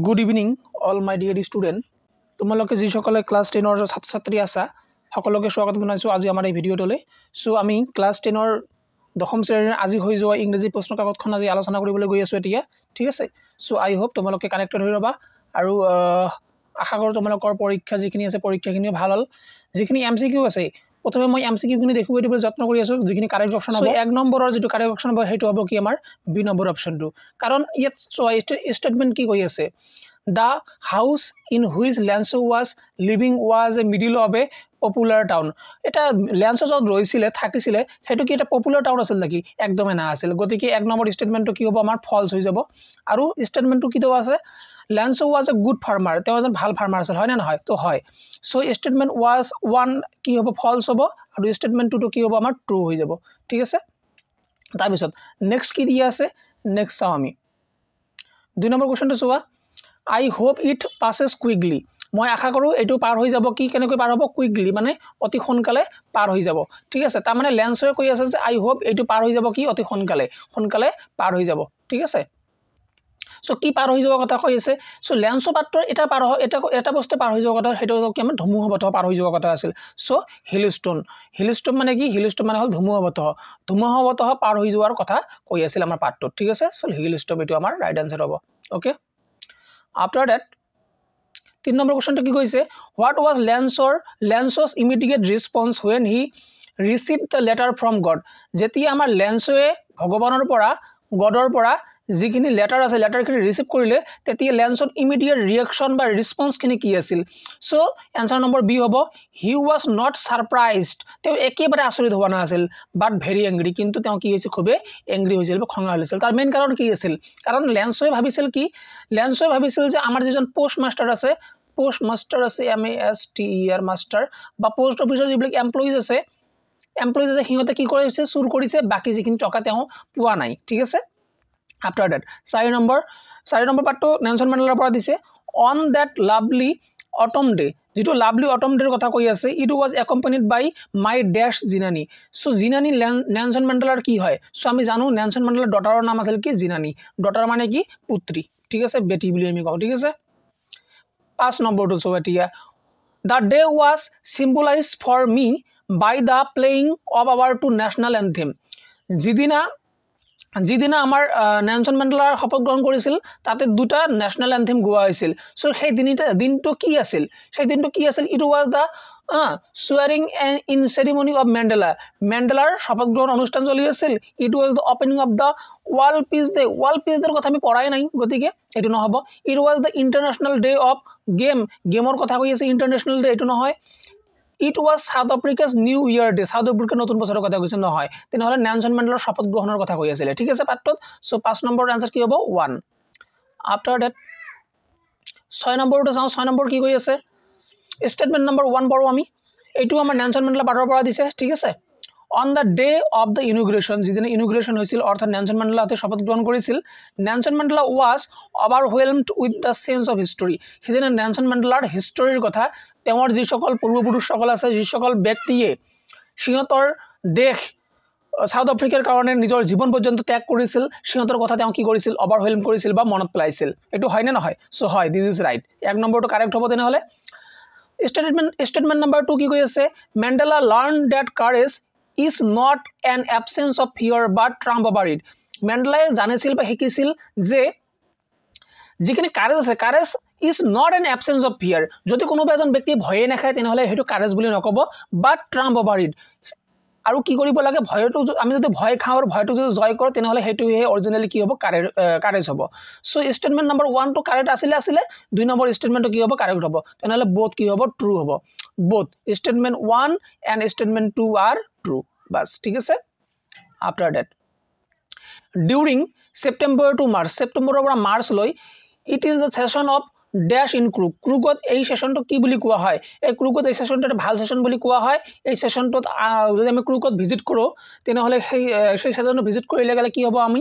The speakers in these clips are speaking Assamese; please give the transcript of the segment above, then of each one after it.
Good evening, all my dear student. তোমালোকে যিসকলে ক্লাছ 10ৰ ছাত্ৰ ছাত্ৰী আছা সকলোকে স্বাগত জনাইছো আজি আমাৰ এই ভিডিঅ'টোলৈ। সো আমি ক্লাছ 10ৰ দশম শ্ৰেণীৰ আজি হৈ যোৱা ইংৰাজী প্ৰশ্ন কাকতখন আজি আলোচনা কৰিবলৈ গৈ আছো এতিয়া, ঠিক আছে। সো আই হোপ তোমালোকে কানেক্টেড হৈ ৰবা আৰু আশা কৰোঁ তোমালোকৰ পৰীক্ষা যিখিনি আছে পৰীক্ষাখিনি ভাল হ'ল। যিখিনি এমসিকিউ আছে প্ৰথমে মই এমসিকিউখিনি দেখুৱাই দিবলৈ যত্ন কৰি আছো, যিখিনি কাৰেক্ট অপচন হ'ব। এক নম্বৰৰ যিটো কাৰেক্ট অপচন হ'ব সেইটো হ'ব কি আমাৰ বি নম্বৰ অপচনটো, কাৰণ ইয়াত ষ্টেটমেণ্ট কি কৈ আছে, the house in which Lanso was living was a middle of a popular town. এটা ল্যান্সো য'ত ৰৈছিলে থাকিছিলে সেইটো কি এটা পপুলাৰ টাউন আছিল নেকি? একদমেই না আছিল। গতিকে এক নম্বৰ ষ্টেটমেণ্টটো কি হ'ব আমাৰ ফলছ হৈ যাব। আৰু ষ্টেটমেণ্টটো কি দেওয়া আছে, ল্যান্সো was a good farmer, তেওঁ এজন ভাল ফাৰ্মাৰ আছিল, হয় নে নহয়? তো হয়। সো ষ্টেটমেণ্ট was ওৱান কি হ'ব ফলছ হ'ব আৰু ষ্টেটমেণ্ট টুটো কি হ'ব আমাৰ ট্ৰু হৈ যাব, ঠিক আছে। তাৰপিছত নেক্সট কি দিয়া আছে, নেক্সট চাওঁ আমি 2 নম্বৰ কোৱেশ্যনটো চোৱা। I hope it passes quickly. মই আশা কৰোঁ এইটো পাৰ হৈ যাব। কি কেনেকৈ পাৰ হ'ব? কুইকলি মানে অতি সোনকালে পাৰ হৈ যাব, ঠিক আছে। তাৰ মানে ল্যান্সোৱে কৈ আছে যে আই হোপ এইটো পাৰ হৈ যাব কি অতি সোনকালে পাৰ হৈ যাব, ঠিক আছে। সো কি পাৰ হৈ যোৱাৰ কথা কৈ আছে, সো ল্যান্সো পাত্ৰ এটা পাৰ এটা বস্তু পাৰ হৈ যোৱাৰ কথা, সেইটো কি আমাৰ ধুমুহা বতাহ পাৰ হৈ যোৱাৰ কথা আছিল। সো হিলষ্টন মানে কি, হিলষ্টন মানে হ'ল ধুমুহা বতাহ পাৰ হৈ যোৱাৰ কথা কৈ আছিল আমাৰ পাঠটোত, ঠিক আছে। সো হিলষ্টন এইটো আমাৰ ৰাইট আনসাৰ হ'ব, ওকে। After that 3 নম্বৰ কোৱেশ্যনটো কি কৈছে, what was Lanso's immediate response when he received the letter from God? যেতিয়া আমাৰ ল্যান্সোৱে ভগৱানৰ পৰা গডৰ পৰা যিখিনি লেটাৰ আছে লেটাৰখিনি ৰিচিভ কৰিলে তেতিয়া ল্যান্সৰ ইমিডিয়েট ৰিয়েকশ্যন বা ৰেছপন্সখিনি কি আছিল। সো এনসাৰ নম্বৰ বি হ'ব, হি ৱাজ নট ছাৰপ্ৰাইজড, তেওঁ একেবাৰে আচৰিত হোৱা নাছিল, বাট ভেৰি এংগ্ৰি, কিন্তু তেওঁ কি হৈছে খুবেই এংগ্ৰি হৈছিল বা খঙা হৈছিল। তাৰ মেইন কাৰণ কি আছিল, কাৰণ ল্যান্সোৱে ভাবিছিল যে আমাৰ যিজন পোষ্ট মাষ্টাৰ আছে MASTER মাষ্টাৰ বা পোষ্ট অফিচৰ যিবিলাক এমপ্লয়িজ আছে সিহঁতে কি কৰিছে, চুৰ কৰিছে, বাকী যিখিনি টকা তেওঁ পোৱা নাই, ঠিক আছে। আফটাৰ ডেট 4 নম্বৰ পাৰ্টটো নেলছন মেণ্ডেলাৰ পৰা দিছে। On that lovely autumn day, যিটো লাভলি অটম ডেৰ কথা কৈ আছে, it was accompanied by my days জিনানী। সো জিনানী নেলছন মেণ্ডেলাৰ কি হয়? সো আমি জানো নেলছন মেণ্ডেলাৰ ডটাৰৰ নাম আছিল কি জিনানী, ডটাৰ মানে কি পুত্ৰী, ঠিক আছে, বেটি বুলি আমি কওঁ, ঠিক আছে। 5 নম্বৰটো চোৱা এতিয়া, the day was symbolised for me by the playing of our two national anthem. যিদিনা আমাৰ নেলছন মেণ্ডেলাৰ শপত গ্ৰহণ কৰিছিল তাতে দুটা নেশ্যনেল এন্থেম গোৱা হৈছিল। সো সেই দিনটো কি আছিল, it was the swearing in ceremony of মেণ্ডেলাৰ শপত গ্ৰহণ অনুষ্ঠান চলি আছিল। It was the opening of the world peace day কথা আমি পঢ়াই নাই, গতিকে এইটো নহ'ব। It was the international day of গেমৰ কথা কৈ আছে, ইণ্টাৰনেশ্যনেল ডে এইটো নহয়। It was South Africa's new year day, south আফ্ৰিকাৰ নতুন বছৰৰ কথা কৈছে, নহয়। তেনেহ'লে নেলছন মেণ্ডেলাৰ শপত গ্ৰহণৰ কথা কৈ আছিলে, ঠিক আছে পাঠটোত। সো 5 নম্বৰৰ আনসাৰ কি হ'ব 1। আফটাৰ ডেট 6 নম্বৰটো চাওঁ। 6 নম্বৰ কি কৈ আছে, ষ্টেটমেণ্ট নম্বৰ 1 পঢ়োঁ আমি। এইটো আমাৰ নেলছন মেণ্ডেলা পাঠৰ পৰা দিছে, ঠিক আছে। On the day of the inauguration, যিদিনা ইনোগ্ৰেশ্যন হৈছিল অৰ্থাৎ নেলছন মেণ্ডেলাহঁতে শপত গ্ৰহণ কৰিছিল, Nelson Mandela was overwhelmed with the change of history. সেইদিনা নেলছন মেণ্ডেলাৰ হিষ্টৰীৰ কথা, তেওঁৰ যিসকল পূৰ্বপুৰুষসকল আছে, যিসকল ব্যক্তিয়ে সিহঁতৰ দেশ সাউথ আফ্ৰিকাৰ কাৰণে নিজৰ জীৱন পৰ্যন্ত ত্যাগ কৰিছিল, সিহঁতৰ কথা তেওঁ কি কৰিছিল, অভাৰৱেলম কৰিছিল বা মনত পেলাইছিল। এইটো হয়নে নহয়? সো হয়, দিছ ইজ ৰাইট। 1 নম্বৰটো কাৰেক্ট হ'ব। তেনেহ'লে ষ্টেটমেণ্ট নম্বৰ 2 কি কৈ আছে, Mandela learned that courage is not an absence of fear but triumph over it. মেণ্ডেলাই জানিছিল বা শিকিছিল যে যিখিনি কাৰেজ আছে, courage is not an absence of fear. যদি কোনোবা এজন ব্যক্তিয়ে ভয়ে নাখায় তেনেহ'লে সেইটো কাৰেজ বুলি নক'ব, বাট ট্ৰাম্প অভাৰ ইট। আৰু কি কৰিব লাগে, ভয়টো আমি যদি ভয় খাওঁ আৰু ভয়টো যদি জয় কৰোঁ তেনেহ'লে সেইটোহে অৰিজিনেলি কি হ'ব, কাৰেজ হ'ব। সো ষ্টেটমেণ্ট নম্বৰ 1টো কাৰেক্ট আছিলে 2 নম্বৰ ষ্টেটমেণ্টটো কি হ'ব, কাৰেক্ট হ'ব। তেনেহ'লে বোথ কি হ'ব, ট্ৰু হ'ব। Both statement 1 and statement 2 are true, বাছ, ঠিক আছে। After that during September to March, ছেপ্টেম্বৰৰ পৰা মাৰ্চলৈ, it is the session of days in ক্ৰুকত এই ছেশ্যনটো কি বুলি কোৱা হয়, এই ক্ৰুকত এই ছেশ্যনটো এটা ভাল ছেশ্যন বুলি কোৱা হয়। এই ছেশ্যনটোত যদি আমি ক্ৰুকত ভিজিট কৰোঁ তেনেহ'লে সেই ছেশ্যনটো ভিজিট কৰিলে গ'লে কি হ'ব, আমি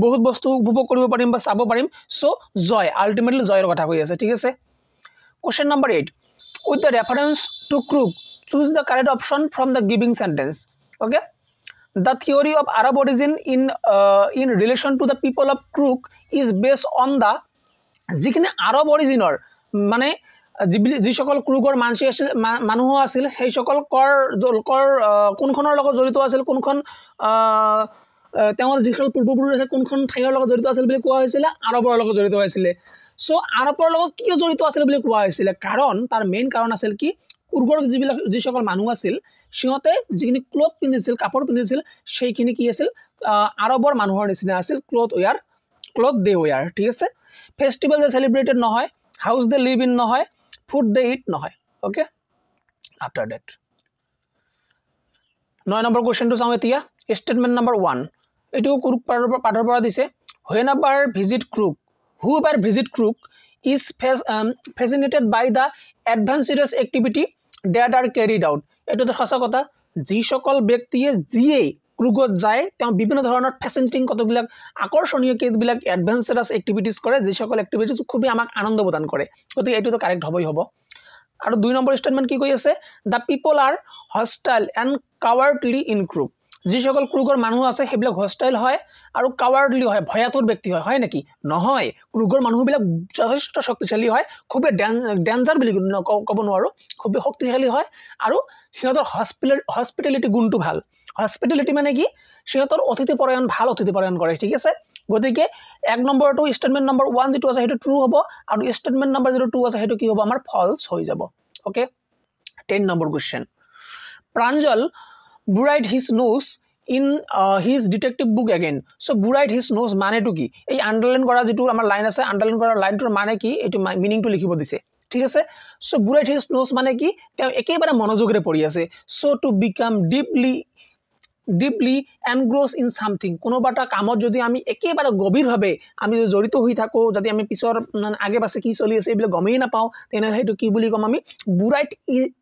বহুত বস্তু উপভোগ কৰিব পাৰিম বা চাব পাৰিম। সো জয়, আল্টিমেটলি জয়ৰ কথা কৈ আছে, ঠিক আছে। Question number 8, with the reference two crook choose the correct option from the giving sentence, okay. The theory of Arab origin in relation to the people of Crook is based on the যিখিনি আৰব অৰিজিনৰ মানে যিসকল ক্ৰুগৰ মানুহ আছিল সেই সকল কৰ কোনখনৰ লগত জড়িত আছিল কোনখন তেওঁৰ যিসকল পূৰ্বপুৰুষ আছে কোনখন ঠাইৰ লগত জড়িত আছিল বুলি কোৱা হৈছিলে আৰবৰ লগত জড়িত হৈছিলে সো আৰবৰ লগত কিয় জড়িত আছিল বুলি কোৱা হৈছিলে কাৰণ তাৰ মেইন কাৰণ আছিল কি কুৰ্গৰ যিসকল মানুহ আছিল সিহঁতে যিখিনি ক্লথ পিন্ধিছিল কাপোৰ পিন্ধিছিল সেইখিনি কি আছিল আৰবৰ মানুহৰ নিচিনা আছিল ক্লথ দে ওয়ার ঠিক আছে ফেস্টিভেল দে সেলিব্রেটেড নহয় হাউস দে লিভ ইন নহয় ফুড দে ইট নহয় ওকে আফটার দ্যাট 9 নম্বৰ কোশ্চেনটো চাওঁ এতিয়া স্টেটমেন্ট নম্বৰ 1 এটো ক্ৰুক পাঠৰ পৰা দিছে whenever visit crook whoever visit crook is fascinated by the adventurous activity that are carried out এটো তো সঁচা কথা যি সকল ব্যক্তিয়ে যিয়ে ক্ৰুগত যায় তেওঁ বিভিন্ন ধৰণৰ ফ্যাসিনেটিং কতবিলাক আকৰ্ষণীয় কেতবিলাক এডভেঞ্চাৰাস এক্টিভিটিজ কৰে যি সকল এক্টিভিটিজ খুবই আমাক আনন্দ প্ৰদান কৰে গতি এটো তো কাৰেক্ট হবই হ'ব আৰু 2 নম্বৰ স্টেটমেন্ট কি কৈ আছে the people are hostile and cowardly in crook যি সকল ক্ৰুগৰ মানুহ আছে হেবিলাক হস্টাইল হয় আৰু কাৱাৰ্ডলি হয় ভয়াতুৰ ব্যক্তি হয় নেকি নহয় ক্ৰুগৰ মানুহবিলাক যথেষ্ট শক্তিশালী হয় খুবই ডেঞ্জাৰ বুলি ক'ব নোৱাৰো খুবই শক্তিশালী হয় আৰু সিহঁতৰ হস্পিটেলিটি গুণটো ভাল হস্পিটেলিটি মানে কি সিহঁতৰ অতিথিপৰায়ণ ভাল অতিথিপৰায়ণ কৰে ঠিক আছে গতিকে এক নম্বৰটো স্টেটমেন্ট নম্বৰ 1 যেটো আছে হেতু ট্ৰু হ'ব আৰু স্টেটমেন্ট নম্বৰ 2 আছে হেতু কি হ'ব আমাৰ ফলস হৈ যাব okay 10 number question Pranjal buried his nose in his detective book again so buried his nose মানে টু কি এই আন্ডাৰলাইন কৰা যেটো আমাৰ লাইন আছে আন্ডাৰলাইন কৰা লাইনটোৰ মানে কি এটো মিনিংটো লিখিব দিছে ঠিক আছে সো বুৰাইড হিজ নোজ মানে কি তেওঁ একেবাৰে মনোযোগৰে পঢ়ি আছে so to become deeply engrossed in something কোনোবাটা কামত যদি আমি একেবাৰে গভীৰভাৱে আমি জড়িত হৈ থাকো যদি আমি পিছৰ আগে পাছে কি চলি আছে এইবিলাক গমেই না পাও তেনে হেতু কি বুলি কম আমি বুৰাইট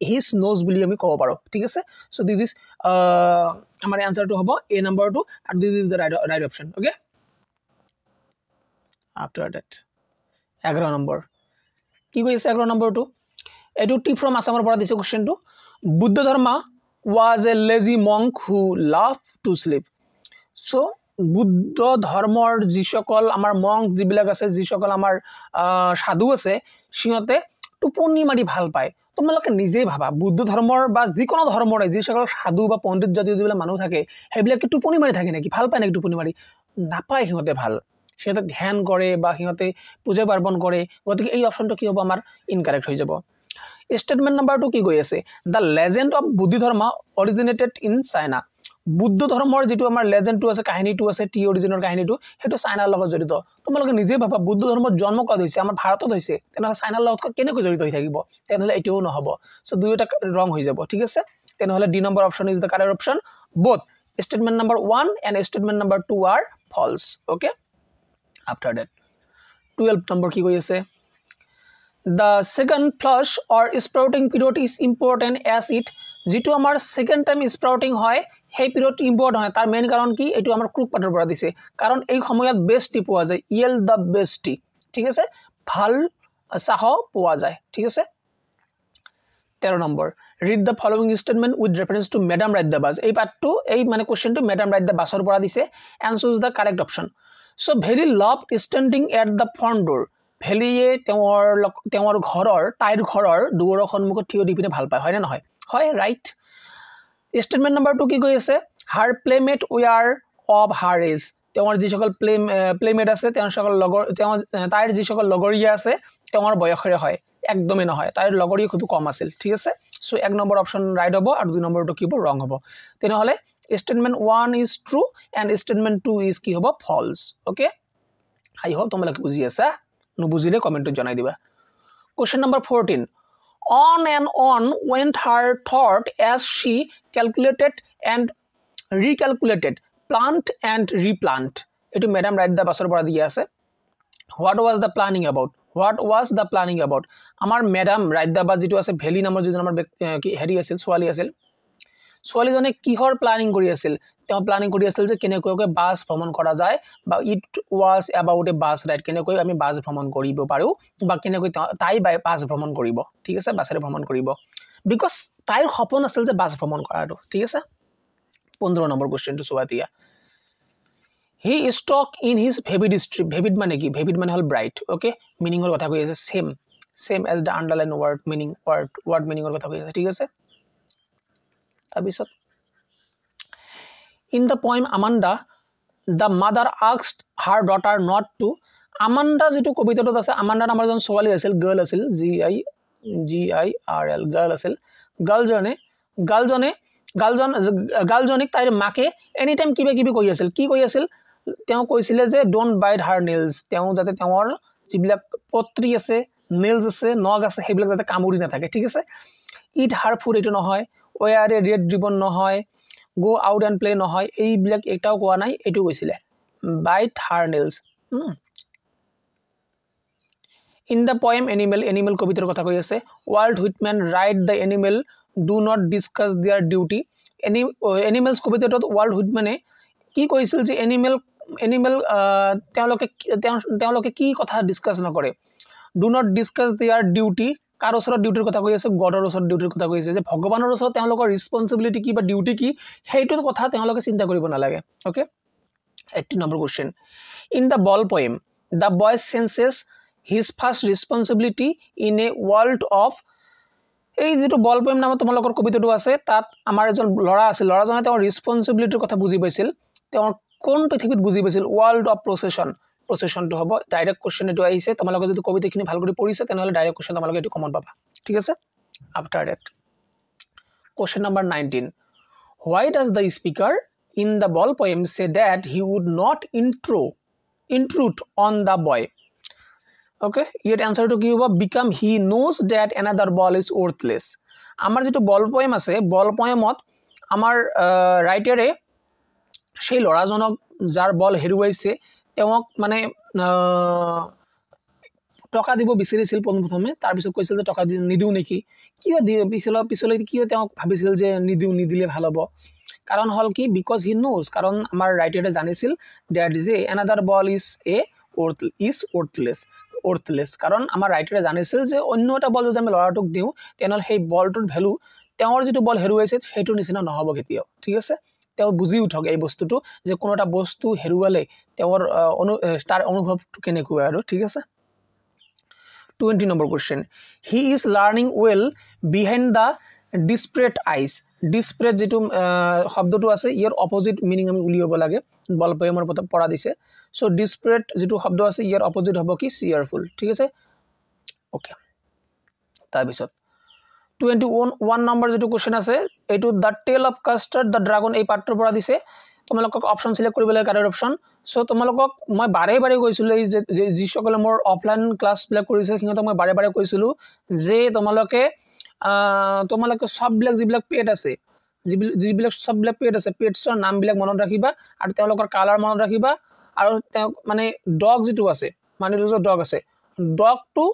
হিজ নোজ বুলি আমি ক'ব পাৰো ঠিক আছে সো দিস ইজ আমাৰ আনসাৰটো হ'ব এ নম্বৰটো আৰু this is the right option okay after that 11 number কি কৈছে 11 নম্বৰটো এটো টি ফ্ৰম আসামৰ পৰা দিছে কোশ্চেনটো বুদ্ধ ধৰ্ম was a lazy monk who loved to sleep so Buddha ধৰ্মৰ যি সকল আমাৰ মংক যিবিলাক আছে যি সকল আমাৰ সাধু আছে সিহঁতে টোপনি মাৰি ভাল পায় তোমালোকে নিজে ভাবা বুদ্ধ ধৰ্মৰ বা যিকোনো ধৰ্মৰ যি সকল সাধু বা পণ্ডিত জাতীয় যিবিলাক মানুহ থাকে হেবিলাক কি টোপনি মাৰি থাকে নেকি ভাল পায় নেকি টোপনি মাৰি নাপায় সিহঁতে ভাল সিহঁতে ধ্যান কৰে বা সিহঁতে পূজা পাৰ্বণ কৰে গতিকে এই অপচনটো কি হ'ব আমাৰ ইনকাৰেক্ট হৈ যাব স্টেটমেন্ট নম্বৰ 2 কি কৈ আছে দা লেজেন্ড অফ বুদ্ধ ধৰ্ম অৰিজিনেটেড ইন চাইনা বুদ্ধ ধৰ্মৰ যেটো আমাৰ লেজেন্ডটো আছে কাহিনীটো আছে টি অৰিজিনৰ কাহিনীটো হেতু চাইনাৰ লগত জড়িত তোমালোকে নিজে ভাবা বুদ্ধ ধৰ্মৰ জন্ম কত হৈছে আমাৰ ভাৰতত হৈছে তেনহলে চাইনাৰ লগত কেনেকৈ জড়িত হৈ থাকিব তেনহলে এটিও নহব সো দুইটা ৰং হৈ যাব ঠিক আছে তেনহলে D number option is the correct option both statement number 1 and statement number 2 are false okay after that 12 number কি কৈ আছে the second flush or sprouting period is important as it যেটো আমাৰ সেকেন্ড টাইম স্প্ৰাউটিং হয় সেই পিৰিয়ড ইম্পৰ্টেন্ট হয় তাৰ মেইন কাৰণ কি এটো আমাৰ ক্ৰুক পাঠৰ পৰা দিছে কাৰণ এই সময়ত বেস্ট টি পোৱা যায় ইয়েল দা বেস্ট টি ঠিক আছে ভাল চাহ পোৱা যায় ঠিক আছে 13 number read the following statement with reference to madam Raidabas এই পাঠটো এই মানে কোশ্চেনটো madam Raidabasৰ পৰা দিছে and choose the correct option so very loved standing at the front door ভেলিয়ে তেওঁৰ ঘৰৰ তাইৰ ঘৰৰ দুৱাৰৰ সন্মুখত থিয় দি পিনে ভাল পায় হয় না নহয় হয় ৰাইট স্টেটমেন্ট নম্বৰ 2 কি কৈ আছে her playmate were of her age তেওঁৰ যি সকল প্লেমেট আছে তেওঁৰ সকল লগৰ তাইৰ যি সকল লগৰীয়া আছে তেওঁৰ বয়সৰে হয় একদমই নহয় তাইৰ লগৰীয়া খুব কম আছিল ঠিক আছে সো এক নম্বৰ অপচন ৰাইট হ'ব আৰু দুই নম্বৰটো কি হ'ব ৰং হ'ব তেনহলে statement 1 is true and statement 2 is কি হ'ব false okay I hope তোমালোকে বুজি আছা নুবুজিলে কমেন্টত জনাই দিবা question number 14 on and on went her thought as she calculated and recalculated plant and replant etu madam Raidabasৰ পৰা দিয়া আছে what was the planning about আমাৰ madam Raidabas যেটো আছে ভেলি নামৰ যেটো আমাৰ কি হেৰি আছিল ছোৱালীজনে কিহৰ প্ল্যানিং কৰি আছিল তেওঁ প্ল্যানিং কৰি আছিল যে কেনেকৈ বাস ভ্ৰমণ কৰা যায় বা ইট ওয়াজ এবাউট এ বাস ৰাইড কেনেকৈ আমি বাস ভ্ৰমণ কৰিব পাৰো বা কেনেকৈ তাই বাস ভ্ৰমণ কৰিব ঠিক আছে বাসৰে ভ্ৰমণ কৰিব বিকজ তাইৰ সপোন আছিল যে বাস ভ্ৰমণ কৰাটো ঠিক আছে 15 নম্বৰ কোশ্চেনটো চোৱা দিয়া হি ষ্টক ইন হিজ ভেভিড স্ট্ৰিপ ভেভিড মানে কি ভেভিড মানে হ'ল ব্ৰাইট অ'কে মিনিঙৰ কথা কৈ আছে same as the underline word meaning word মিনিঙৰ কথা কৈ আছে ঠিক আছে তাৰপিছত in the poem Amanda the mother asked her daughter not to Amanda যিটো কবিতাটোত আছে আমাণ্ডা নামৰ এজন ছোৱালী আছিল গাৰ্ল আছিল GIRL গাৰ্ল আছিল গাৰ্লজনীক তাইৰ মাকে এনি টাইম কিবা কিবি কৈ আছিল কি কৈ আছিল তেওঁ কৈছিলে যে ডোন্ট বাইট হাৰ নেইলছ তেওঁ যাতে তেওঁৰ যিবিলাক পত্ৰী আছে নেইলছ আছে নখ আছে সেইবিলাক যাতে কামুৰি নাথাকে ঠিক আছে ইট হাৰ ফুড এইটো নহয় ৱেয়াৰ এ ৰেড ৰিবন নহয় গো আউট এণ্ড প্লে নহয় এইবিলাক এটাও কোৱা নাই এইটো কৈছিলে bite her nails in the poem animal কবিতাৰ কথা কৈ আছে Walt Whitman write the animal do not discuss their duty animals কবিতাটোত ৱাল্ট হুইটমেনে কি কৈছিল যে এনিমেল তেওঁলোকে কি কথা ডিছকাছ নকৰে do not discuss their duty কাৰ ওচৰত ডিউটিৰ কথা কৈ আছে গডৰ ওচৰত ডিউটিৰ কথা কৈ আছে যে ভগৱানৰ ওচৰত তেওঁলোকৰ ৰেছপন্সিবিলিটি কি বা ডিউটি কি সেইটোৰ কথা তেওঁলোকে চিন্তা কৰিব নালাগে okay 18 number question in the ball poem the boy চেন্সেছ his first responsibility in a world of এই যেটো বল পয়েম নামত তোমালোকৰ কবিতাটো আছে তাত আমাৰ এজন লৰা আছিল লৰাজনে তেওঁৰ ৰেছপন্সিবিলিটিৰ কথা বুজি পাইছিল তেওঁৰ কোন পৃথিৱীত বুজি পাইছিল ৱৰ্ল্ড অফ প্ৰচেছনটো হ'ব ডাইৰেক্ট কোৱেশ্চন এটো আহিছে তোমালোকে যদি কবিতাখিনি ভাল কৰি পঢ়িছে তেনেহলে ডাইৰেক্ট কোৱেশ্চন তোমালোকে এটো কমন পাবা ঠিক আছে after that question number 19 why does the speaker in the ball poem say that he would not intrude on the boy okay yet answer to কি হ'ব become he knows that another ball is worthless আমাৰ যেটো বল পয়েম আছে বল পয়েমত আমাৰ ৰাইটাৰে সেই লৰাজনক যাৰ বল হেৰুৱাইছে তেওঁক মানে টকা দিব বিচাৰিছিল প্ৰথমে তাৰ পিছত কৈছিল যে টকা নিদিও নেকি কিয় পিছলৈ কিয় তেওঁক ভাবিছিল যে নিদিলে ভাল হ'ব কাৰণ হল কি বিকজ হি নোজ কাৰণ আমাৰ ৰাইটাৰে জানিছিল দ্যাট যে another ball is worthless কাৰণ আমাৰ ৰাইটাৰে জানিছিল যে অন্য এটা বল যদি আমি লৰাটোক দিও তেনল সেই বলটোৰ ভ্যালু তেওঁৰ যেটো বল হেৰুৱাইছে সেইটো নিচিনা নহব কেতিয়াও ঠিক আছে তেওঁ বুজি উঠক এই বস্তুটো যে কোনো এটা বস্তু হেৰুৱালে তেওঁৰ তাৰ অনুভৱটো কেনেকুৱা আৰু ঠিক আছে 20 number question he is learning well behind the desperate eyes desperate যেটো শব্দটো আছে ইয়াৰ অপোজিট মিনিং আমি উলিয়াব লাগে বল পয়েমৰ পঢ়া দিছে সো ডিসপ্ৰেট যেটো শব্দ আছে ইয়াৰ অপোজিট হ'ব কি চিয়াৰফুল ঠিক আছে ওকে তাৰ পিছত 21 নম্বৰ যেটো কোৱেশ্চন আছে এটো দ্য টেল অফ কাষ্টাৰ্ড দ্য ড্ৰাগন এই পাৰ্টৰ পৰা দিছে তোমালোকক অপচন সিলেক্ট কৰিব লাগে কাৰেক্ট অপচন সো তোমালোকক মই বাৰে কৈছিল যে সকলে মোৰ অফলাইন ক্লাস বিলাক কৰিছে সিহঁতক মই বাৰে কৈছিলো যে তোমালোকে সববিলাক যিবিলাক পেট আছে যিবিলাক সববিলাক পেট আছে পেটছৰ নাম বিলাক মনত ৰাখিবা আৰু তেওঁলোকৰ কালাৰ মনত ৰাখিবা আৰু মানে ডগ যেটো আছে মানে যে ডগ আছে ডগটো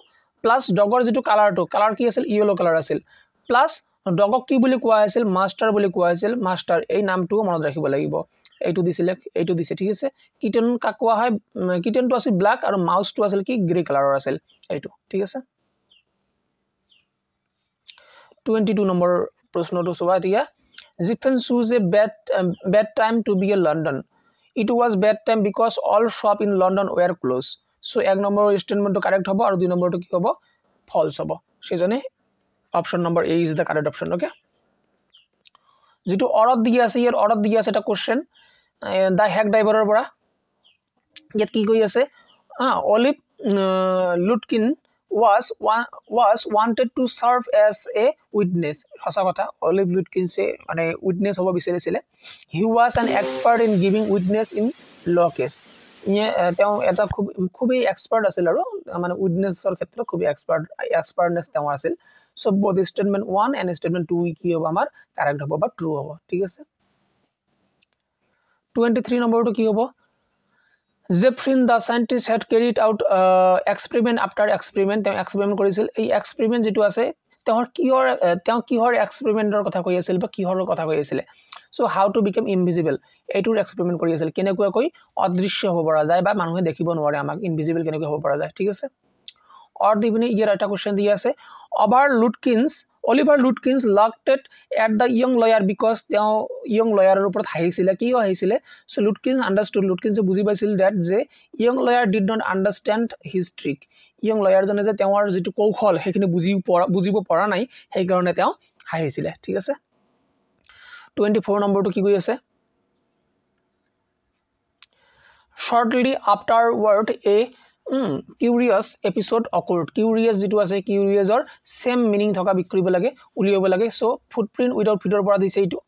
প্লাস ডগৰ যেটো কালাৰ কি আছিল ইয়েলো কালাৰ আছিল প্লাস ডগক কি বুলি কোৱা আছিল মাষ্টাৰ বুলি কোৱা আছিল মাষ্টাৰ এই নামটো মনত ৰাখিব লাগিব এইটো দিছে ঠিক আছে কিটেন কাকোৱা হয় কিটেনটো আছিল ব্ল্যাক আৰু মাউসটো আছিল কি গ্ৰে কালাৰৰ আছিল এইটো ঠিক আছে 22 নম্বৰ প্ৰশ্নটো চোৱা দিয়া Ziffen chose a bad time to be in London. It was bad time because all shop in London were closed. So এক নম্বৰ স্টেটমেন্টটো কাৰেক্ট হ'ব আৰু দুই নম্বৰটো কি হ'ব ফলস হ'ব সেজনে option number A is the correct option okay যেটো অৰত দিয়া আছে ইয়াৰ অৰত দিয়া আছে এটা কোশ্চেন দা হেক ড্ৰাইভাৰৰ পৰা ইয়াত কি কৈ আছে olive লুটকিন was wanted to serve as a witness সঁচা কথা অলিভ লুটকিনছে মানে উইটনেস হ'ব বিচাৰিছিল he was an expert in giving witness in law case তেওঁ এটা খুবই এক্সপার্ট আছিল আৰু মানে উইটনেসৰ ক্ষেত্ৰত খুবই এক্সপার্টনেস তেওঁ আছিল so both statement 1 and statement 2 কি হ'ব আমাৰ কাৰেক্ট হ'ব বা ট্ৰু হ'ব ঠিক আছে 23 নম্বৰটো কি হ'ব Zephyrin the scientist had carried out experiment after experiment তেওঁ এক্সপেৰিমেন্ট কৰিছিল এই এক্সপেৰিমেন্ট যেটো আছে তেওঁ কিহৰ এক্সপেৰিমেন্টৰ কথা কৈ আছিল বা কিহৰ কথা কৈ আছিল so how to become invisible এইটোৰ এক্সপেৰিমেন্ট কৰি আছিল কেনেকৈ অদৃশ্য হ'ব পৰা যায় বা মানুহে দেখিব নোৱাৰে আমাক ইনভিজিবল কেনেকৈ হ'ব পৰা যায় ঠিক আছে অৰ দি ইপিনে ইয়াৰ এটা কোৱেশ্চন দি আছে Oliver Lutkins looked at the young lawyer because তেওঁ ইয়ং লয়াৰৰ ওপৰত হাঁহিছিলে কিয় হাঁহিছিলে সো লুটকিন্স আন্ডাৰষ্টুড লুটকিন্সে বুজি পাইছিল ডেট যে young lawyer did not understand his trick young লয়াৰজনে যে তেওঁৰ যিটো কৌশল সেইখিনি বুজিব পৰা নাই সেইকাৰণে তেওঁ হাঁহিছিলে ঠিক আছে 24 নম্বৰটো কি কৈ আছে shortly afterward a curious episode occurred curious যেটো আছে curious or same meaning থকা বিক্ৰিব লাগে উলিয়াব লাগে so footprint without feeder পৰা দিছে এইটো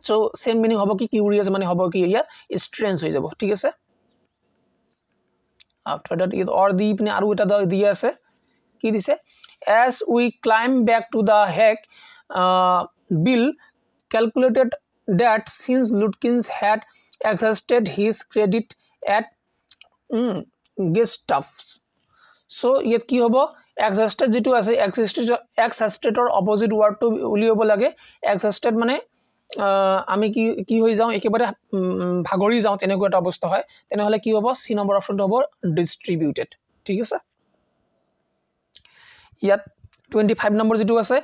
so same meaning হ'ব কি curious মানে হ'ব কি ইয়া strange হৈ যাব ঠিক আছে after that it or the ইপিনে আৰু এটা দি আছে কি দিছে as we climb back to the hack Bill calculated that since Lutkins had exhausted his credit at Gestaff's so yet ki hobo exhausted jitu ase exhausted or opposite word to uliyobo lage exhausted mane ami ki hoi jao ekebare bhagori jao teneko eta obostha hoy tene hole ki hobo c number option to hobo distributed thik ase yat 25 number jitu ase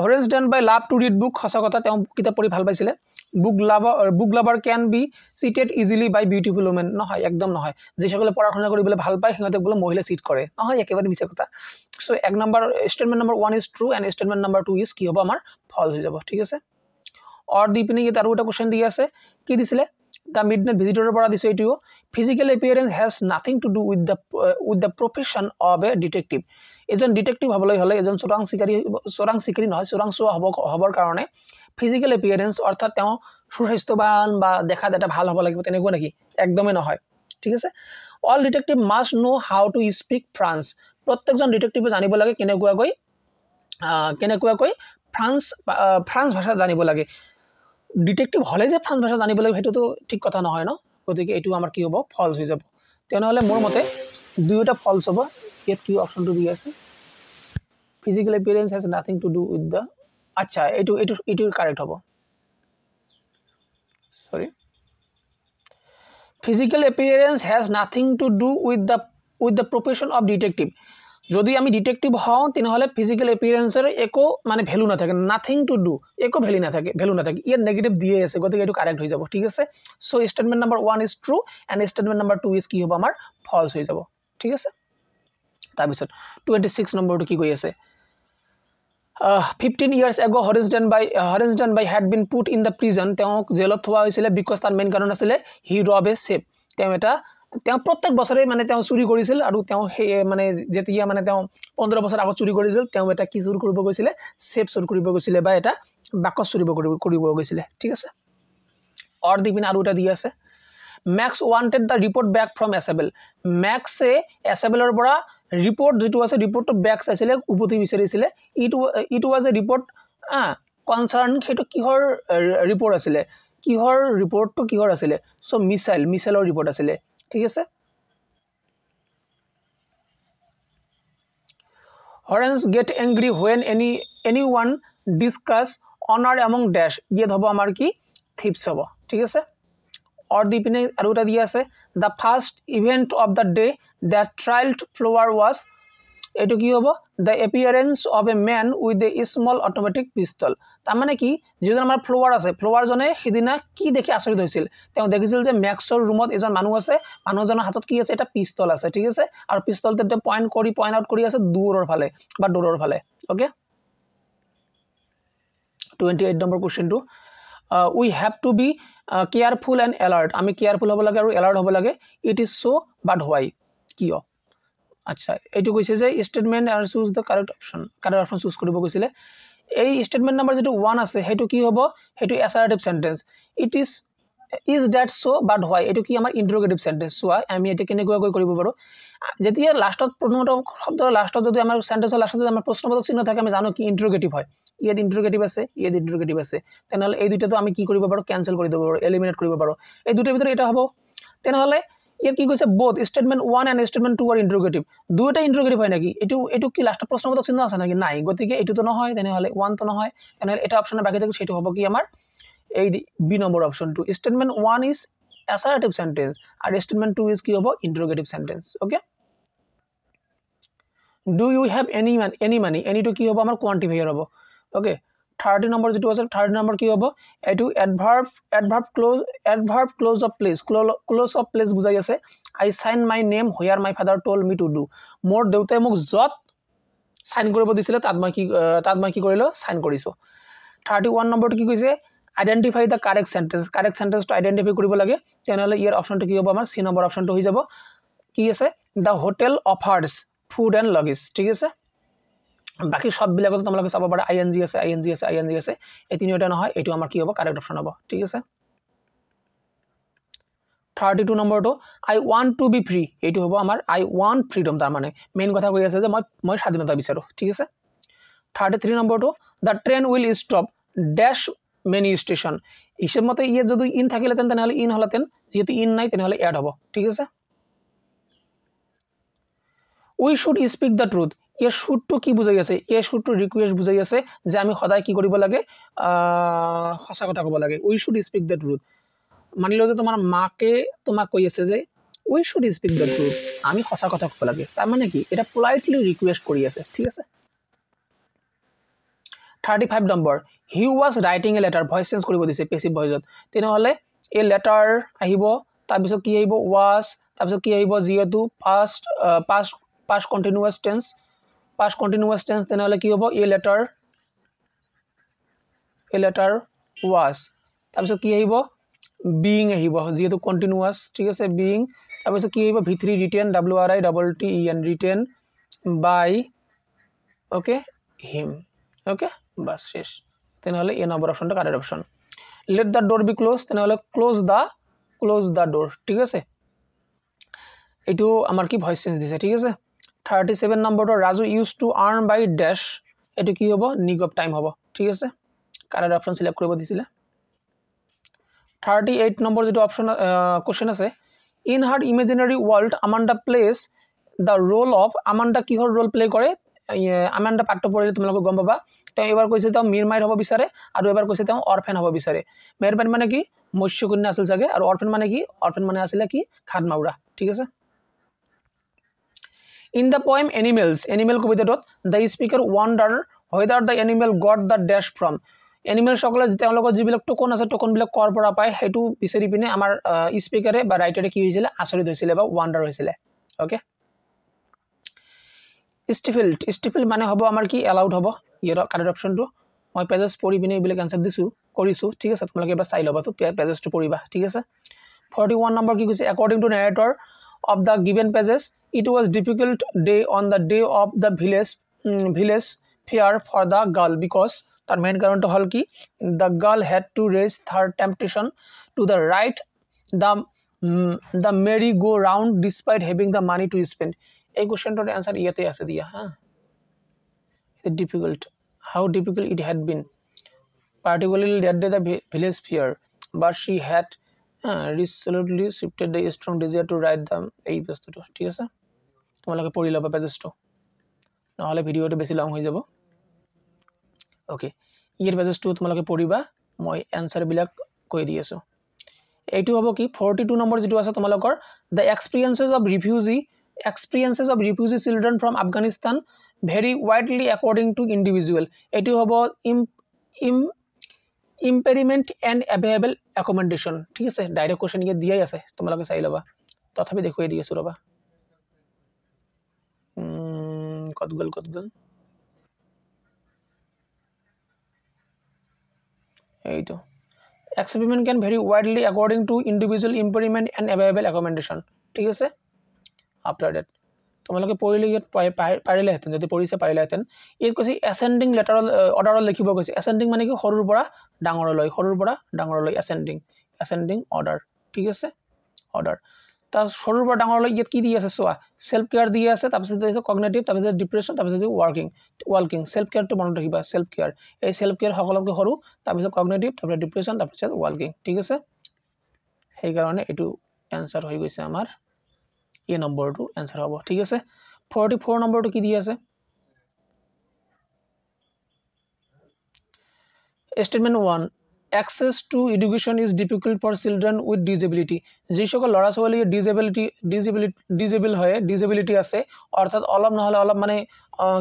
Horace Dunn by love to read book হসা কথা তেওঁ কিতাপ পঢ়ি ভাল পাইছিলে book lover can be seated easily by beautiful women নহয় একদম নহয় যে সকলে পড়াশোনা কৰিবলৈ ভাল পায় সিহঁতে বলে মহিলা সিট কৰে নহয় একেবাৰে মিছা কথা সো এক number statement number 1 is true and statement number 2 is কি হ'ব আমাৰ ফলস হৈ যাব ঠিক আছে অৰ দি পিনে ইয়াত আৰু এটা কোশ্চেন দি আছে কি দিছিলে the midnight visitor পৰা দিছে এইটো physical appearance has nothing to do with the profession of a detective এজন ডিটেকটিভ হবলৈ হলে এজন চোৰাং শিকাৰী নহয় চোৰাং চোৱা হবৰ কাৰণে physical appearance অৰ্থাৎ তেওঁ সুস্বাস্থ্যবান বা দেখাত এটা ভাল হ'ব লাগিব তেনেকুৱা নেকি একদমই নহয় ঠিক আছে all detective must know how to speak French প্ৰত্যেকজন ডিটেকটিভে জানিব লাগে কেনেকুৱাকৈ ফ্ৰান্স ভাষা জানিব লাগে ডিটেকটিভ হলে যে ফ্ৰান্স ভাষা জানিব লাগে হেতুটো ঠিক কথা নহয় ন গতিকে এটো আমাৰ কি হ'ব ফলস হৈ যাব তেনেহলে মোৰ মতে দুইটা ফলস হ'ব ইয়াত কি অপশনটো দি আছে physical appearance has nothing to do with the আচ্ছা এটো কারেক্ট হ'ব sorry physical appearance has nothing to do with the profession of detective যদি আমি ডিটেকটিভ হও তেনেহলে ফিজিক্যাল অ্যাপিয়াৰেন্সৰ একো মানে ভ্যালু না থাকে নাথিং টু ডু একো ভ্যালু না থাকে ইয়াৰ নেগেটিভ দিয়ে আছে গতিকে এটো কারেক্ট হৈ যাব ঠিক আছে so statement number 1 is true and statement number 2 is কি হ'ব আমাৰ ফলস হৈ যাব ঠিক আছে তাৰ পিছত 26 নম্বৰটো কি কৈ আছে 15 years ago Horace Dunn by had been put in the prison তেওঁক জেলত থোৱা হৈছিল বিকজ তাৰ মেইন কাৰণ আছিল হি ৰব এ সেফ তেওঁ প্ৰত্যেক বছৰে মানে তেওঁ চুৰি কৰিছিল আৰু তেওঁ মানে যেতিয়া মানে তেওঁ 15 বছৰ আগত চুৰি কৰিছিল তেওঁ এটা কি চুৰি কৰিব গৈছিল সেফ চুৰি কৰিব গৈছিল বা এটা বাকচ চুৰি কৰিব গৈছিল ঠিক আছে অৰ দিপিন আৰু এটা দি আছে Max wanted the report back from Isabel Max Isabelৰ পৰা report যেটো আছে report to back চাইছিলে উভতি বিচাৰিছিলে it was a report concern হেতু কিহৰ report আছিলে কিহৰ report to কিহৰ আছিলে সো মিছাইলৰ report আছিলে ঠিক আছে Horace get angry when anyone discuss honor among dash ইয়াত হ'ব আমাৰ কি thieves হ'ব ঠিক আছে or the pine aru eta dia ase the first event of the day that trialed flower was eto ki hobo the appearance of a man with a small automatic pistol ta mane ki jejon amar flower ase flower jone hidina ki dekhi asorit hoisil teo dekhisil je maxor roomot ejon manu ase manujoner hatot ki ase eta pistol ase thik ase aru pistol te point out kori ase duror phale ba doror phale okay 28 number question to we have to be careful and alert আমি careful হ'ব লাগে আৰু alert হ'ব লাগে it is so but why কিয় আচ্ছা এটো কৈছে যে statement and choose the correct option choose কৰিব কৈছিলে এই statement number যেটো 1 আছে হেতু কি হ'ব হেতু assertive sentence it is that so but why এটো কি আমাৰ interrogative sentence সোয়া আমি এটা কেনেকৈ কৰিব পাৰো যেতিয়া লাষ্টত প্ৰথমটো শব্দৰ লাষ্টত যদি আমাৰ সেন্টেন্সৰ লাষ্টত যদি আমাৰ প্ৰশ্নবোধক চিহ্ন থাকে আমি জানো কি interrogative হয় ইয়াত interrogative আছে তেনেহলে এই দুইটাটো আমি কি কৰিব পাৰো ক্যান্সেল কৰি দিব পাৰো এলিমিনেট কৰিব পাৰো এই দুইটাৰ ভিতৰত এটা হ'ব তেনেহলে ইয়াত কি কৈছে both statement 1 and statement 2 are interrogative দুইটা interrogative হয় নাকি এটো কি লাষ্টত প্ৰশ্নবোধক চিহ্ন আছে নাকি নাই গতিকে এটো তো নহয় তেনেহলে 1 তো নহয় তেনেহলে এটা অপচন বাকি থাকে সেটো হ'ব কি আমাৰ এই B number option 2 statement 1 is assertive sentence and statement 2 is কি হ'ব interrogative sentence okay do you have any money এনিটো কি হ'ব আমাৰ কোৱান্টিফায়াৰ হ'ব ওকে 30 নম্বৰ যেটো আছে 30 নম্বৰ কি হ'ব এটো এডভাৰ্ব ক্লোজ অফ প্লেস বুজাই আছে i sine my name where my father told me to do মোৰ দেউতাই মোক যত সাইন কৰিব দিছিলে তাত মই কি কৰিলো সাইন কৰিছো 31 নম্বৰটো কি কৈছে আইডেন্টিফাই দা কাৰেক্ট সেন্টেন্সটো আইডেন্টিফাই কৰিব লাগে তেনেহলে ইয়াৰ অপচনটো কি হ'ব আমাৰ সি নম্বৰ অপচনটো হৈ যাব কি আছে দা হোটেল অফাৰ্স ফুড এন্ড লগেজ ঠিক আছে বাকি সব বিলাকত তোমালোকে চাব পাৰা আইএনজি আছে এই তিনিটা নহয় এটো আমাৰ কি হ'ব কাৰেক্ট অপচন হ'ব ঠিক আছে 32 নম্বৰটো আই ওয়ান্ট টু বি ফ্ৰি এটো হ'ব আমাৰ আই ওয়ান্ট ফ্ৰিডম তাৰ মানে মেইন কথা কৈ আছে যে মই স্বাধীনতা বিচাৰো ঠিক আছে 33 নম্বৰটো দা train will stop dash many station হিসাব মতে ইয়ে যদি ইন থাকিলেতেন তেনেহলে ইন হলতেন যেহেতু ইন নাই তেনেহলে এড হ'ব ঠিক আছে উই শুড স্পিক দ্য ট্ৰুথ এই শুডটো কি বুজাই আছে এই শুডটো ৰিকুৱেষ্ট বুজাই আছে যে আমি সদায় কি কৰিব লাগে সঁচা কথা ক'ব লাগে উই শুড স্পিক দ্য ট্ৰুথ মানি লও যে তোমাৰ মাকে তোমাক কৈ আছে যে উই শুড স্পিক দ্য ট্ৰুথ আমি সঁচা কথা ক'ব লাগে তাৰ মানে কি এটা পোলাইটলি ৰিকুৱেষ্ট কৰি আছে ঠিক আছে 35 number he was writing a letter voice change কৰিব দিছে পেসিভ ভয়েসত তেনেহলে এই লেটাৰ আহিব তাৰ পিছত কি আহিব ওয়াজ তাৰ পিছত কি আহিব যেহেতু past continuous tense তেনেহলে কি হ'ব এই লেটার ওয়াজ তাৰ পিছত কি আহিব being আহিব যেহেতু কন্টিনিউয়াস ঠিক আছে being তাৰ পিছত কি আহিব v3 written written by okay him okay বাস শেষ তেনেহলে এ নম্বৰ অপশনটা correct option let the door be close তেনেহলে ক্লোজ দা ডোর ঠিক আছে এটো আমার কি ভয়েস চেঞ্জ দিছে ঠিক আছে 37 নম্বৰটো Raju use to earn by dash এটো কি হ'ব নিগ অফ টাইম হ'ব ঠিক আছে কারেক্ট অপশন সিলেক্ট কৰিব দিছিলে 38 নম্বৰ যেটো অপশন কোশ্চেন আছে in her imaginary world Amanda plays the role of Amanda কিহৰ ৰোল প্লে কৰে আমান্ডা পাঠ্য পঢ়িলে তোমালোকে গম পাবা তেওঁ এবাৰ কৈছে তেওঁ মিৰমাইৰ হ'ব বিচাৰে আৰু এবাৰ কৈছে তেওঁ অৰফেন হ'ব বিচাৰে মেৰমাইৰ মানে কি মৎস্যকন্যা আছিল জাগে আৰু অৰফেন মানে কি অৰফেন মানে আছিল কি খাদমাউৰা ঠিক আছে In the poem Animal কবিতাটোত the speaker wonder whether the animal got the dash from animal সকলে তেওঁলোকৰ যিবিলাক টোকন আছে টোকন বিলাক কৰ পৰা পায় হেতু বিচাৰি পিনে আমাৰ স্পিকাৰে বা ৰাইটাৰে কি হৈছিল আচৰিত হৈছিল বা ওয়ান্ডাৰ হৈছিল ওকে স্টিফিল মানে হ'ব আমাৰ কি এলাউড হ'ব ইয়াৰ কাৰেক্ট অপশনটো মই পেজেস পঢ়ি পিনে এইবিলাক আনসাৰ কৰিছো ঠিক আছে তোমালোকে এবাৰ চাই ল'বা তো পেজেসটো পঢ়িবা ঠিক আছে 41 নম্বৰ কি কৈছে according to narrator of the given pages it was difficult day on the day of the village fair for the girl because তার মেইন কারণটা হল কি the girl had to resist her temptation to the right the merry go round despite having the money to spend এই কোশ্চেনটার आंसर ইয়াতে আছে দিয়া হ্যাঁ difficult how difficult it had been particularly that day the village fair but she had resolutely shifted the strong desire to write them এই বস্তুটো ঠিক আছে তোমালোকে পঢ়ি লবা পেজটো নহলে ভিডিওটো বেছি লং হৈ যাব ওকে ইয়াৰ পেজটো তোমালোকে পঢ়িবা মই आंसर বিলাক কৈ দি আছো এইটো হ'ব কি 42 নম্বৰ যেটো আছে তোমালোকৰ the experiences of refugee children from Afghanistan vary widely according to individual এইটো হ'ব impairment and available accommodation ঠিক আছে ডাইরেক্ট কোশ্চেন ইয়ে দিয়াই আছে তোমালোকে চাই লবা তথাপি দেখুৱাই দি আছো ৰবা কত গল এইটো experiment can vary widely according to individual impairment and available accommodation ঠিক আছে after that তোমালোকে পঢ়িলে ইয়াত পাৰিলে হেতেন যদি পঢ়িছে পাৰিলে হেতেন এই কৈছে ascending lateral order লিখিব কৈছে ascending মানে কি সৰুৰ পৰা ডাঙৰলৈ ascending order ঠিক আছে order তা সৰুৰ পৰা ডাঙৰলৈ ইয়াত কি দি আছে সোৱা সেলফ কেয়াৰ দি আছে তাৰপিছত আছে কগনিটিভ তাৰপিছত ডিপ্ৰেছন তাৰপিছত ওয়াৰ্কিং সেলফ কেয়াৰ তো মনত ৰাখিবা সেলফ কেয়াৰ এই সেলফ কেয়াৰ সকলোকে সৰু তাৰপিছত কগনিটিভ তাৰপিছত ডিপ্ৰেছন তাৰপিছত ওয়াৰ্কিং ঠিক আছে সেই কাৰণে এটো आंसर হৈ গৈছে আমাৰ এই নম্বৰটো आंसर হ'ব ঠিক আছে 44 নম্বৰটো কি দি আছে statement 1 access to education is difficult for children with disability যিসকল ল'ৰা ছোৱালীৰ ডিজেবল হয় ডিজেবিলিটি আছে অৰ্থাৎ অলপ নহলে অলপ মানে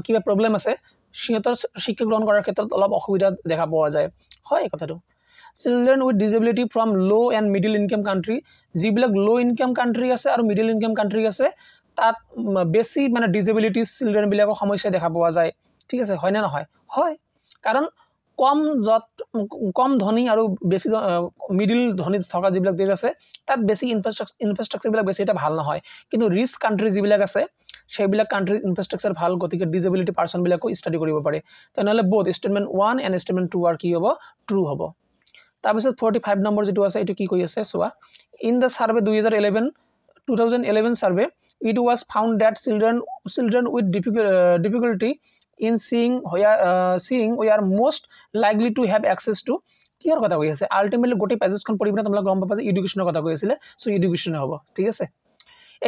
কিবা প্ৰবলেম আছে সিহঁতৰ শিক্ষা গ্ৰহণ কৰাৰ ক্ষেত্ৰত অলপ অসুবিধা দেখা পোৱা যায় হয় কথাটো children with disability from low and middle income country যিবিলাক low income country আছে আৰু middle income country আছে তাত বেছি মানে ডিজেবিলিটি চিলড্ৰেন বিলাকৰ সমস্যা দেখা পোৱা যায় ঠিক আছে হয় না নহয় হয় কাৰণ কম ধনী আৰু বেছি মিডল ধনী থকা যিবিলাক দেশ আছে তাত বেছি ইনফ্ৰাষ্ট্ৰাকচাৰ বিলাক বেছি এটা ভাল নহয় কিন্তু ৰিচ কান্ট্ৰি যিবিলাক আছে সেইবিলাক কান্ট্ৰিৰ ইনফ্ৰাষ্ট্ৰাকচাৰ ভাল গতিকে ডিজেবিলিটি পাৰ্সন বিলাকো ষ্টাডি কৰিব পাৰে তেনেহলে বোথ স্টেটমেন্ট 1 এণ্ড স্টেটমেন্ট 2 কি হ'ব ট্ৰু হ'ব তাৰপিছত 45 নম্বৰ যেটো আছে এটো কি কৈ আছে চোৱা in the survey 2011 survey it was found that children with difficulty in seeing we are most likely to have access to কিহৰ কথা কৈ আছে আলটিমেটলি গোটেই পেজেছখন পঢ়ি পিনে তোমালোক গম পাবা যে এডুকেশ্যনৰ কথা কৈ আছিল সো এডুকেশ্যন হ'ব ঠিক আছে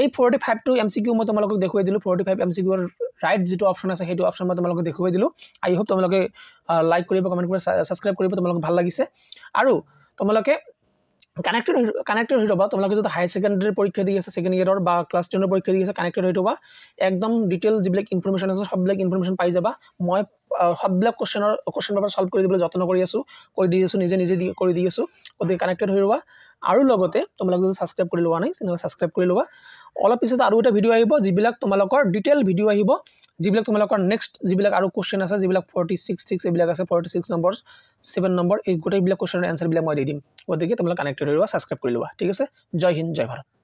এই 45 টু এমসিকিউ মই তোমালোকক দেখুৱাই দিলো 45 এমসিকিউ ৰ ৰাইট যেটো অপচন আছে হেতু অপচন মই তোমালোকক দেখুৱাই দিলো আই হোপ তোমালোকে লাইক কৰিব কমেন্ট কৰিব সাবস্ক্ৰাইব কৰিব তোমালোকক ভাল লাগিছে আৰু তোমালোকে কানেক্টেড হৈ ৰবা তোমালোকে যদি হাই সেকেন্ডাৰী পৰীক্ষা দি আছে সেকেন্ড ইয়াৰৰ বা ক্লাস 10 ৰ পৰীক্ষা দি আছে কানেক্টেড হৈ ৰবা একদম ডিটেইল যিবিলাক ইনফৰমেশন আছে সববিলাক ইনফৰমেশন পাই যাবা মই সববিলাক কোশ্চেন পেপাৰ সলভ কৰি দিবলৈ যত্ন কৰি আছো নিজে কৰি দি আছো ওতে কানেক্টেড হৈ ৰবা আৰু লগতে তোমালোকে যদি সাবস্ক্ৰাইব কৰি লোৱা নাই তেনেহলে সাবস্ক্ৰাইব কৰি লোৱা অলপ পিছত আৰু এটা ভিডিও আহিব যিবিলাক তোমালোকৰ ডিটেইল ভিডিও আহিব যিবিলাক তোমালোকৰ নেক্সট যিবিলাক আৰু কোশ্চেন আছে যিবিলাক 46 এইবিলাক আছে 46 নম্বৰ 7 নম্বৰ এই গোটেই বিলাক কোশ্চেনৰ আনসাৰ বিলাক মই দি দিম ওদিকে তোমালোক কানেক্টেড হৈ ৰবা সাবস্ক্ৰাইব কৰি লোৱা ঠিক আছে জয় হিন্দ জয় ভাৰত